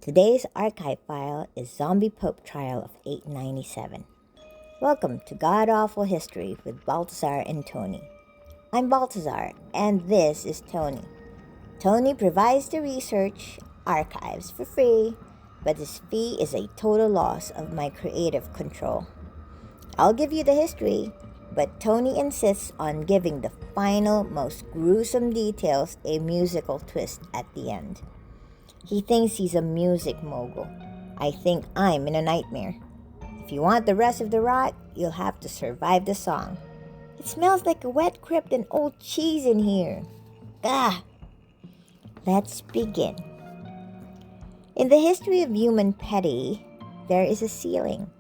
Today's archive file is Zombie Pope Trial of 897. Welcome to God Awful History with Balthazar and Tony. I'm Balthazar, and this is Tony. Tony provides the research archives for free, but his fee is a total loss of my creative control. I'll give you the history, but Tony insists on giving the final, most gruesome details a musical twist at the end. He thinks he's a music mogul. I think I'm in a nightmare. If you want the rest of the rot, you'll have to survive the song. It smells like a wet crypt and old cheese in here. Gah! Let's begin. In the history of human petty, there is a ceiling.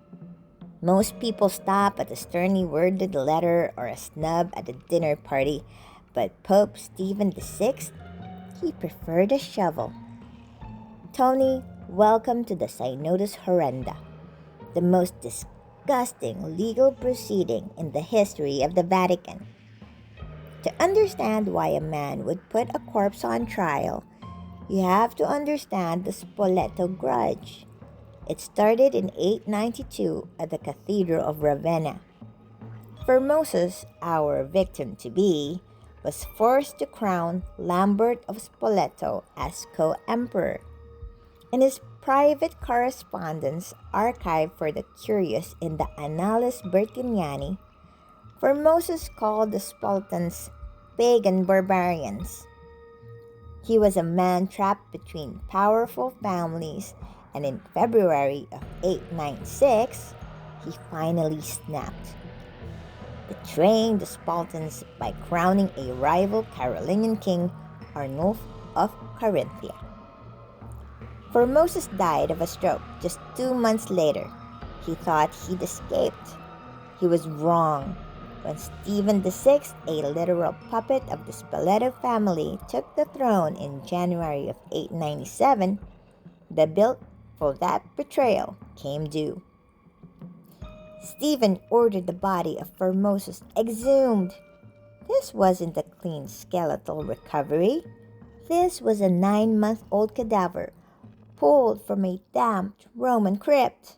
Most people stop at a sternly worded letter or a snub at a dinner party, but Pope Stephen VI, he preferred a shovel. Tony, welcome to the Synodus Horrenda, the most disgusting legal proceeding in the history of the Vatican. To understand why a man would put a corpse on trial, you have to understand the Spoleto grudge. It started in 892 at the Cathedral of Ravenna. Formosus, our victim-to-be, was forced to crown Lambert of Spoleto as co-emperor. In his private correspondence archived for the curious in the Annales Bertiniani, Formosus called the Spartans pagan barbarians. He was a man trapped between powerful families, and in February of 896, he finally snapped, betraying the Spartans by crowning a rival Carolingian king, Arnulf of Carinthia. Formosus died of a stroke just 2 months later. He thought he'd escaped. He was wrong. When Stephen VI, a literal puppet of the Spoleto family, took the throne in January of 897, the bill for that betrayal came due. Stephen ordered the body of Formosus exhumed. This wasn't a clean skeletal recovery. This was a 9-month-old cadaver pulled from a damp Roman crypt.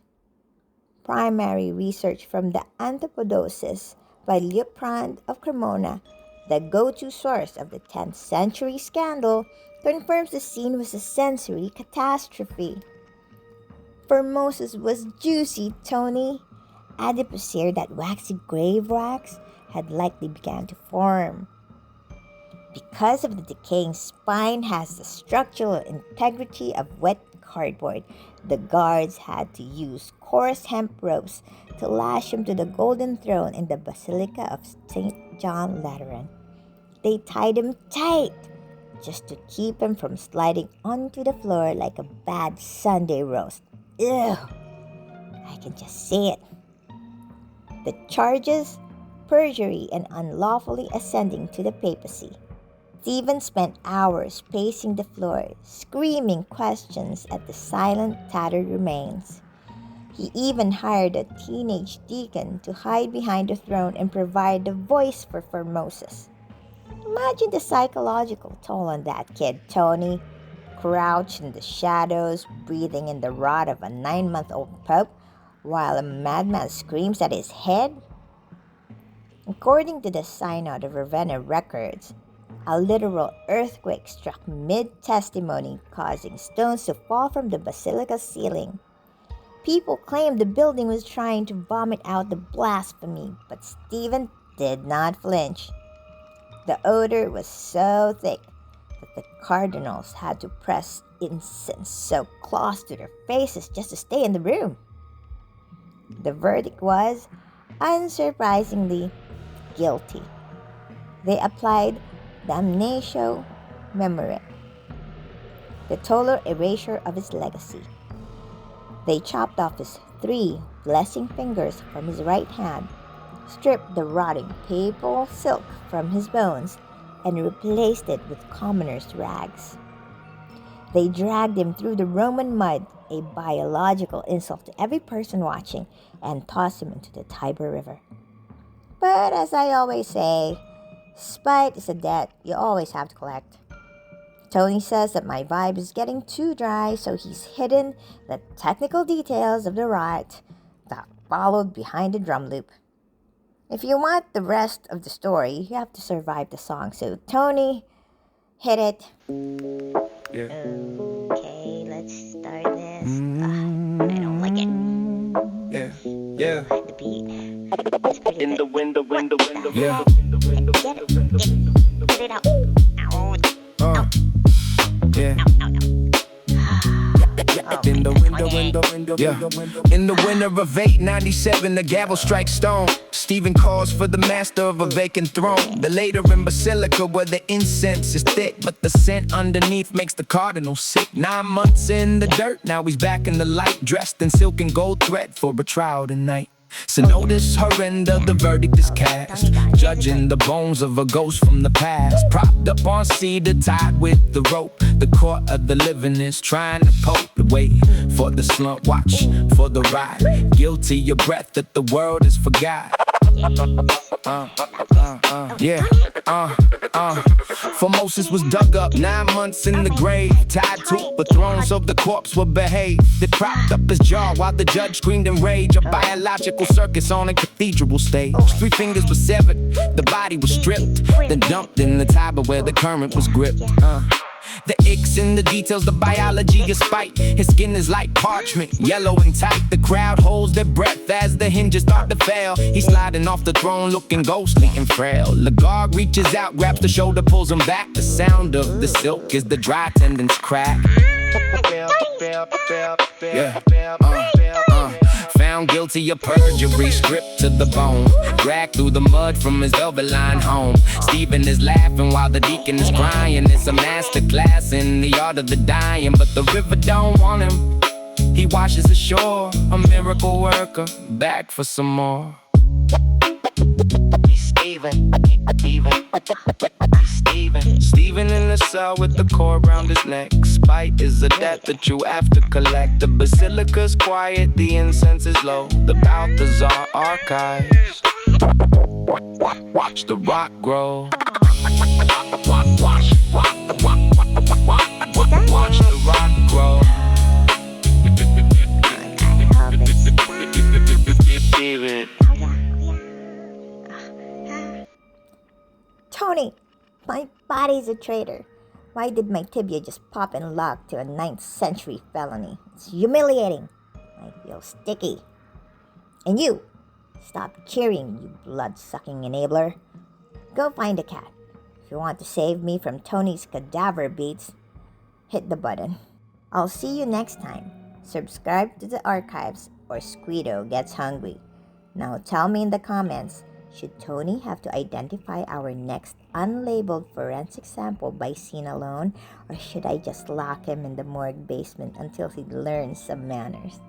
Primary research from the Anthropodoses by Liutprand of Cremona, the go-to source of the 10th century scandal, confirms the scene was a sensory catastrophe. Formosus was juicy, Tony. Adipose hair, that waxy grave wax, had likely begun to form. Because of the decaying spine has the structural integrity of wet cardboard, the guards had to use coarse hemp ropes to lash him to the golden throne in the Basilica of St. John Lateran. They tied him tight just to keep him from sliding onto the floor like a bad Sunday roast. Ugh! I can just see it. The charges? Perjury and unlawfully ascending to the papacy. Stephen spent hours pacing the floor, screaming questions at the silent, tattered remains. He even hired a teenage deacon to hide behind the throne and provide the voice for Formosus. Imagine the psychological toll on that kid, Tony, crouched in the shadows, breathing in the rot of a 9-month-old pope, while a madman screams at his head. According to the Synod of Ravenna records, a literal earthquake struck mid-testimony, causing stones to fall from the basilica's ceiling. People claimed the building was trying to vomit out the blasphemy, but Stephen did not flinch. The odor was so thick that the cardinals had to press incense-soaked cloths to their faces just to stay in the room. The verdict was, unsurprisingly, guilty. They applied damnatio memoriae, the total erasure of his legacy. They chopped off his 3 blessing fingers from his right hand, stripped the rotting papal silk from his bones, and replaced it with commoner's rags. They dragged him through the Roman mud, a biological insult to every person watching, and tossed him into the Tiber River. But as I always say, spite is a debt you always have to collect. Tony says that my vibe is getting too dry, so he's hidden the technical details of the riot that followed behind the drum loop. If you want the rest of the story, you have to survive the song. So, Tony, hit it. Yeah. Okay, let's start this. I don't like it. Yeah. The beat. It's pretty In good. the window. Yeah. Get it out. Ow. Yeah. Ow. In the window. Yeah. In the winter of 897, the gavel strikes stone. Stephen calls for the master of a vacant throne. The Lateran Basilica where the incense is thick, but the scent underneath makes the cardinal sick. 9 months in the dirt, now he's back in the light, dressed in silk and gold thread for a trial tonight. Synodus Horrenda, the verdict is cast, judging the bones of a ghost from the past. Propped up on cedar, tied with the rope, the court of the living is trying to poke. Wait for the slump, watch for the ride. Guilty your breath that the world has forgot. Formosus was dug up 9 months in the grave, tied to the throne so the corpse would behave. They propped up his jaw while the judge screamed in rage. A biological circus on a cathedral stage. 3 fingers were severed, the body was stripped, then dumped in the Tiber where the current was gripped. The icks in the details, the biology is spite. His skin is like parchment, yellow and tight. The crowd holds their breath as the hinges start to fail. He's sliding off the throne looking ghostly and frail. The guard reaches out, grabs the shoulder, pulls him back. The sound of the silk is the dry tendons crack. Found guilty of perjury, stripped to the bone, dragged through the mud from his velvet lined home. Stephen is laughing while the deacon is crying. It's a master class in the art of the dying, but the river don't want him. He washes ashore, a miracle worker, back for some more. Stephen in the cell with the cord around his neck. Spite is a debt that you have to collect. The basilica's quiet, the incense is low. The Balthazar Archives. Watch the rock grow. Watch the rock grow. Tony, my body's a traitor. Why did my tibia just pop and lock to a 9th century felony? It's humiliating. I feel sticky. And you, stop cheering, you blood-sucking enabler. Go find a cat. If you want to save me from Tony's cadaver beats, hit the button. I'll see you next time. Subscribe to the archives or Squeedo gets hungry. Now tell me in the comments, should Tony have to identify our next unlabeled forensic sample by scene alone, or should I just lock him in the morgue basement until he learns some manners?